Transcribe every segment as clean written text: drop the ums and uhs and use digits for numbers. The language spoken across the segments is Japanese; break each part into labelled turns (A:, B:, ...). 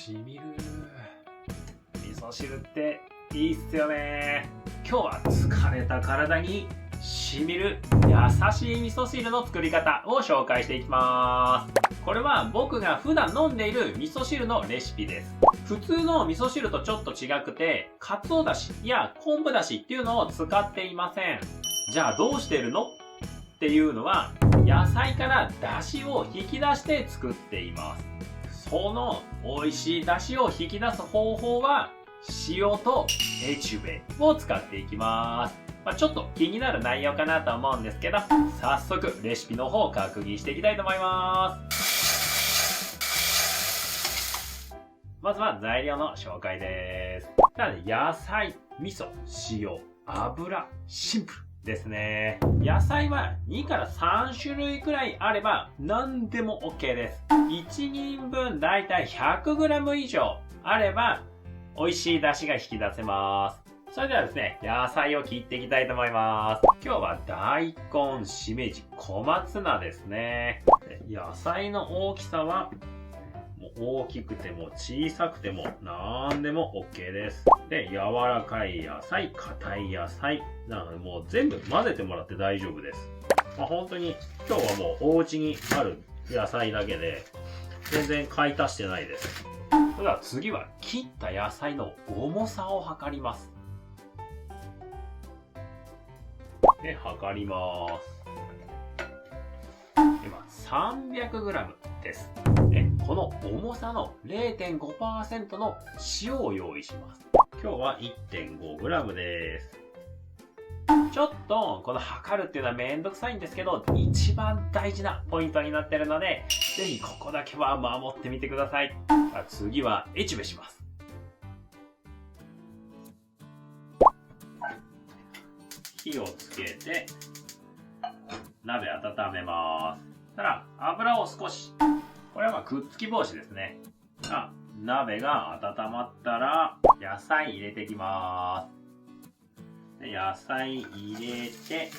A: しみる。味噌汁っていいっすよね。今日は疲れた体にしみる優しい味噌汁の作り方を紹介していきます。これは僕が普段飲んでいる味噌汁のレシピです。普通の味噌汁とちょっと違くて、鰹だしや昆布だしっていうのを使っていません。じゃあどうしてるのっていうのは、野菜から出汁を引き出して作っています。その美味しい出汁を引き出す方法は、塩とエチュベを使っていきます。ちょっと気になる内容かなと思うんですけど、早速レシピの方を確認していきたいと思います。まずは材料の紹介です。野菜、味噌、塩、油、シンプルですね。野菜は2から3種類くらいあれば何でも OK です。1人分だいたい 100g 以上あれば美味しい出汁が引き出せます。それではですね、野菜を切っていきたいと思います。今日は大根、しめじ、小松菜ですね。野菜の大きさはもう大きくても小さくても何でも OK です。で、柔らかい野菜、硬い野菜なのでもう全部混ぜてもらって大丈夫です。本当に今日はもうお家にある野菜だけで全然買い足してないです。それでは次は切った野菜の重さを測ります。で、測ります。今 300g です。この重さの 0.5% の塩を用意します。今日は 1.5g です。ちょっとこの測るっていうのはめんどくさいんですけど、一番大事なポイントになってるので、ぜひここだけは守ってみてください。次はエチュベします。火をつけて鍋温めます。そしたら油を少し、これはくっつき防止ですね。鍋が温まったら野菜入れていきます。で、野菜入れて、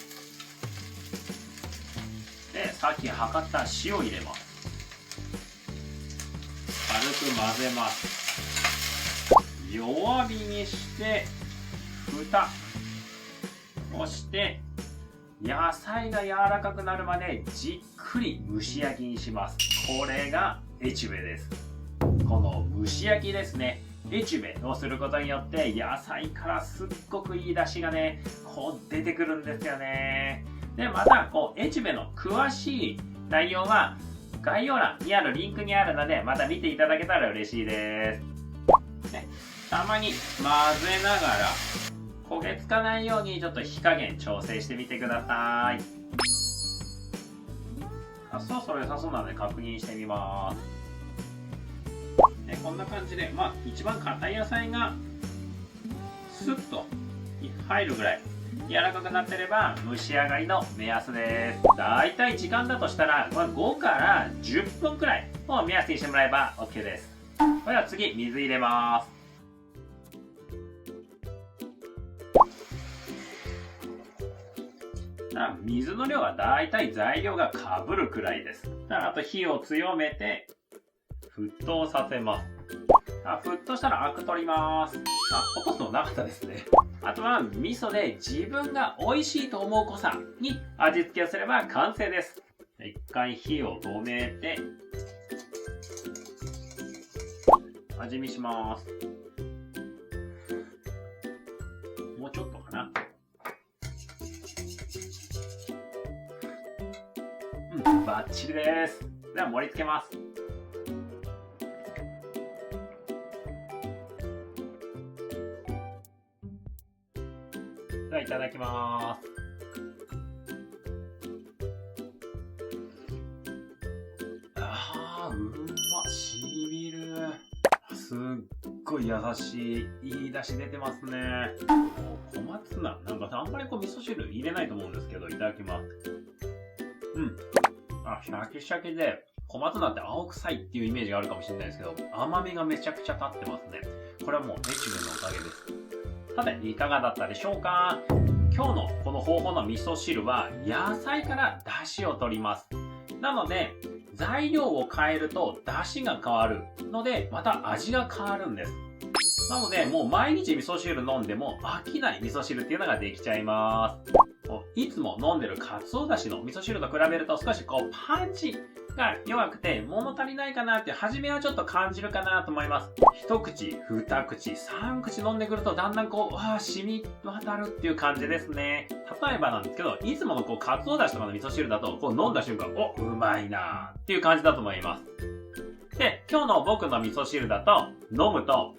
A: で、さっき測った塩入れます。軽く混ぜます。弱火にして蓋そして野菜が柔らかくなるまでじっくり蒸し焼きにします。これがエチュベです。この蒸し焼きですね、エチュベをすることによって野菜からすっごくいい出汁がね、こう出てくるんですよね。で、またエチュベの詳しい内容は概要欄にあるリンクにあるので、また見ていただけたら嬉しいです。たまに混ぜながら焦げつかないようにちょっと火加減調整してみてください。そろそろ良さそうなので確認してみます。こんな感じで、一番硬い野菜がスッと入るぐらい柔らかくなってれば蒸し上がりの目安です。だいたい時間だとしたら5から10分くらいを目安にしてもらえば OK です。それでは次、水入れます。水の量はだいたい材料がかぶるくらいです。あと火を強めて沸騰させます。沸騰したらアク取ります。落とすのなかったですね。あとは味噌で自分が美味しいと思う濃さに味付けをすれば完成です。一回火を止めて味見します。もうちょっとかな。バッチリです。では盛り付けます。ではいただきます。しみる。すっごい優しい、いい出汁出てますね。小松菜、あんまり味噌汁入れないと思うんですけど、いただきます。シャキシャキで、小松菜って青臭いっていうイメージがあるかもしれないですけど、甘みがめちゃくちゃ立ってますね。これはもうエチュベのおかげです。さて、いかがだったでしょうか？今日のこの方法の味噌汁は野菜から出汁を取ります。なので、材料を変えると出汁が変わるので、また味が変わるんです。なので、もう毎日味噌汁飲んでも飽きない味噌汁っていうのができちゃいます。いつも飲んでる鰹だしの味噌汁と比べると少しパンチが弱くて物足りないかなって初めはちょっと感じるかなと思います。一口、二口、三口飲んでくるとだんだん染み渡るっていう感じですね。例えばなんですけど、いつもの鰹だしとかの味噌汁だと飲んだ瞬間、うまいなっていう感じだと思います。で、今日の僕の味噌汁だと飲むと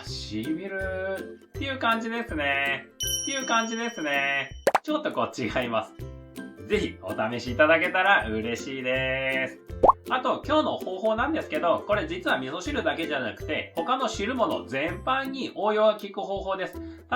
A: しみるっていう感じですね。ちょっと違います。ぜひお試しいただけたら嬉しいです。あと今日の方法なんですけど、これ実は味噌汁だけじゃなくて他の汁物全般に応用が効く方法です。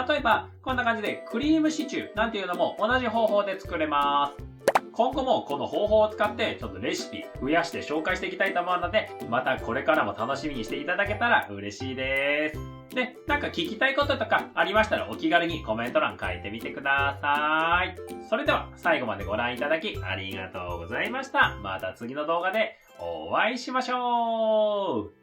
A: 例えばこんな感じでクリームシチューなんていうのも同じ方法で作れます。今後もこの方法を使ってちょっとレシピ増やして紹介していきたいと思うので、またこれからも楽しみにしていただけたら嬉しいです。で、なんか聞きたいこととかありましたらお気軽にコメント欄書いてみてください。それでは最後までご覧いただきありがとうございました。また次の動画でお会いしましょう。